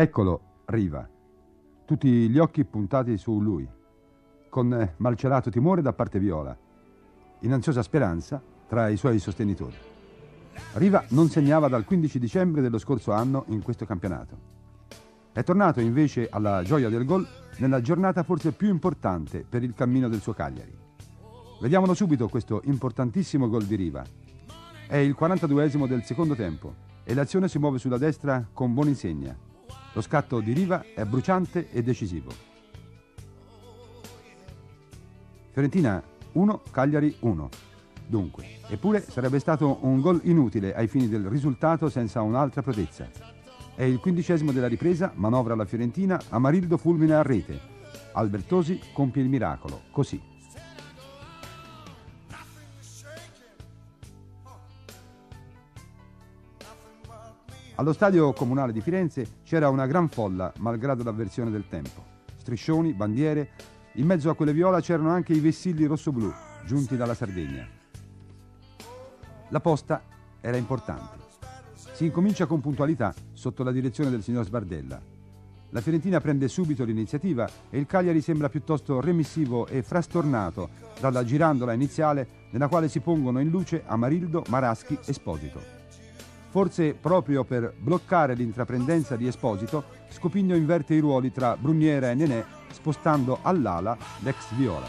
Eccolo, Riva, tutti gli occhi puntati su lui, con malcelato timore da parte Viola, in ansiosa speranza tra i suoi sostenitori. Riva non segnava dal 15 dicembre dello scorso anno in questo campionato. È tornato invece alla gioia del gol nella giornata forse più importante per il cammino del suo Cagliari. Vediamolo subito questo importantissimo gol di Riva. È il 42esimo del secondo tempo e l'azione si muove sulla destra con Boninsegna. Lo scatto di Riva è bruciante e decisivo. Fiorentina 1, Cagliari 1. Dunque, eppure sarebbe stato un gol inutile ai fini del risultato senza un'altra protezza. È il 15esimo della ripresa, manovra la Fiorentina, Amarildo fulmina a rete. Albertosi compie il miracolo, così. Allo stadio comunale di Firenze c'era una gran folla, malgrado l'avversione del tempo. Striscioni, bandiere, in mezzo a quelle viola c'erano anche i vessilli rossoblù, giunti dalla Sardegna. La posta era importante. Si incomincia con puntualità sotto la direzione del signor Sbardella. La Fiorentina prende subito l'iniziativa e il Cagliari sembra piuttosto remissivo e frastornato dalla girandola iniziale nella quale si pongono in luce Amarildo, Maraschi e Esposito. Forse proprio per bloccare l'intraprendenza di Esposito, Scopigno inverte i ruoli tra Bruniera e Nenè, spostando all'ala l'ex Viola.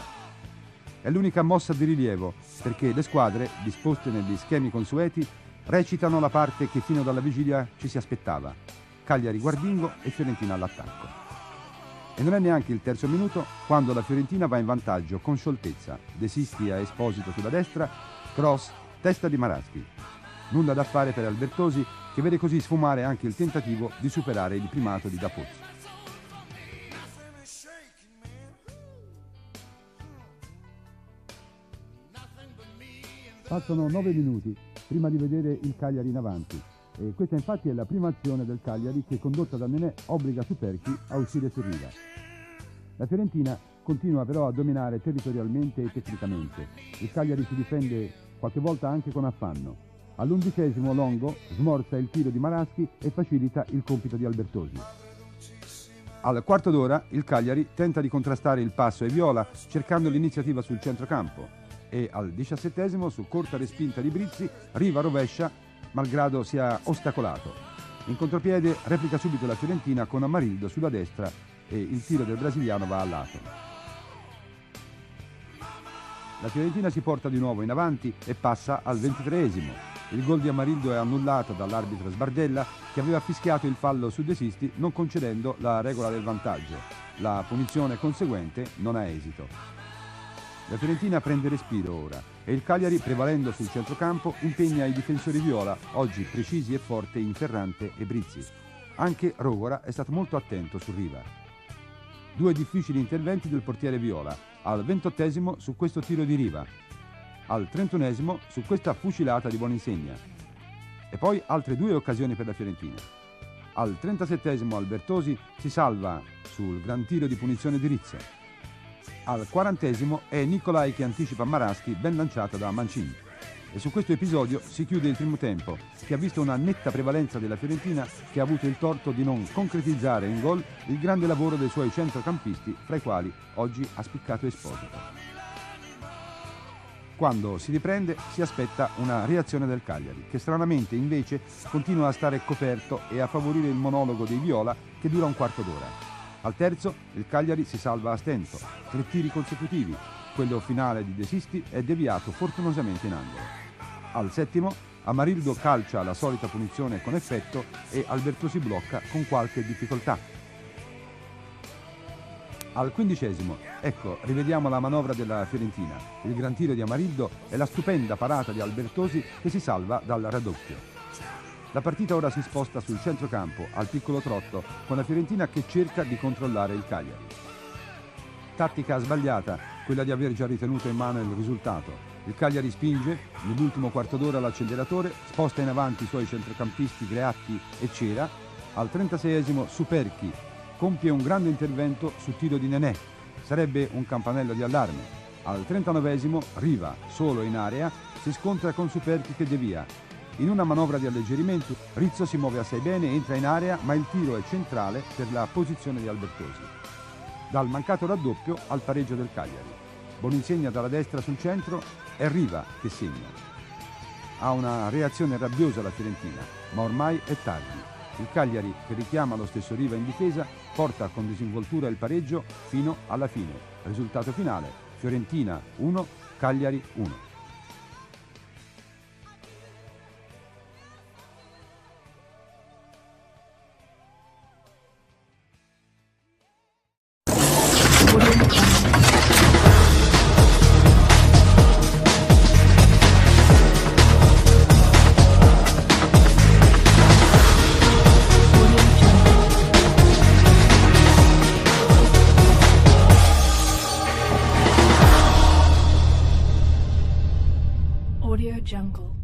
È l'unica mossa di rilievo, perché le squadre, disposte negli schemi consueti, recitano la parte che fino dalla vigilia ci si aspettava. Cagliari guardingo e Fiorentina all'attacco. E non è neanche il terzo minuto quando la Fiorentina va in vantaggio con scioltezza. De Sisti a Esposito sulla destra, cross, testa di Maraschi. Nulla da fare per Albertosi, che vede così sfumare anche il tentativo di superare il primato di Dapozzi. Passano 9 minuti prima di vedere il Cagliari in avanti e questa infatti è la prima azione del Cagliari che, condotta da Nenè, obbliga Superchi a uscire su Riva. La Fiorentina continua però a dominare territorialmente e tecnicamente. Il Cagliari si difende qualche volta anche con affanno. All'11esimo Longo smorza il tiro di Maraschi e facilita il compito di Albertosi. Al quarto d'ora il Cagliari tenta di contrastare il passo ai Viola cercando l'iniziativa sul centrocampo e al 17esimo su corta respinta di Brizzi Riva rovescia malgrado sia ostacolato. In contropiede replica subito la Fiorentina con Amarildo sulla destra e il tiro del brasiliano va a lato. La Fiorentina si porta di nuovo in avanti e passa al 23esimo. Il gol di Amarildo è annullato dall'arbitro Sbardella, che aveva fischiato il fallo su De Sisti non concedendo la regola del vantaggio. La punizione conseguente non ha esito. La Fiorentina prende respiro ora e il Cagliari, prevalendo sul centrocampo, impegna i difensori viola, oggi precisi e forti in Ferrante e Brizzi. Anche Rogora è stato molto attento su Riva. Due difficili interventi del portiere viola, al 28esimo su questo tiro di Riva, al 31esimo su questa fucilata di Boninsegna e poi altre due occasioni per la Fiorentina. Al 37esimo Albertosi si salva sul gran tiro di punizione di Rizzo. Al 40esimo è Nicolai che anticipa Maraschi, ben lanciata da Mancini. E su questo episodio si chiude il primo tempo, che ha visto una netta prevalenza della Fiorentina, che ha avuto il torto di non concretizzare in gol il grande lavoro dei suoi centrocampisti, fra i quali oggi ha spiccato Esposito. Quando si riprende si aspetta una reazione del Cagliari, che stranamente invece continua a stare coperto e a favorire il monologo dei Viola che dura un quarto d'ora. Al terzo il Cagliari si salva a stento, 3 tiri consecutivi, quello finale di De Sisti è deviato fortunosamente in angolo. Al settimo Amarildo calcia la solita punizione con effetto e Alberto si blocca con qualche difficoltà. Al 15esimo, ecco, rivediamo la manovra della Fiorentina, il gran tiro di Amarildo e la stupenda parata di Albertosi che si salva dal raddoppio. La partita ora si sposta sul centrocampo, al piccolo trotto, con la Fiorentina che cerca di controllare il Cagliari. Tattica sbagliata, quella di aver già ritenuto in mano il risultato. Il Cagliari spinge, nell'ultimo quarto d'ora l'acceleratore, sposta in avanti i suoi centrocampisti Greatti e Cera. Al 36esimo Superchi compie un grande intervento su tiro di Nenè, sarebbe un campanello di allarme. Al 39esimo Riva, solo in area, si scontra con Superchi che devia. In una manovra di alleggerimento, Rizzo si muove assai bene, entra in area, ma il tiro è centrale per la posizione di Albertosi. Dal mancato raddoppio al pareggio del Cagliari. Boninsegna dalla destra sul centro, è Riva che segna. Ha una reazione rabbiosa la Fiorentina, ma ormai è tardi. Il Cagliari, che richiama lo stesso Riva in difesa, porta con disinvoltura il pareggio fino alla fine. Risultato finale: Fiorentina 1, Cagliari 1. Audio Jungle.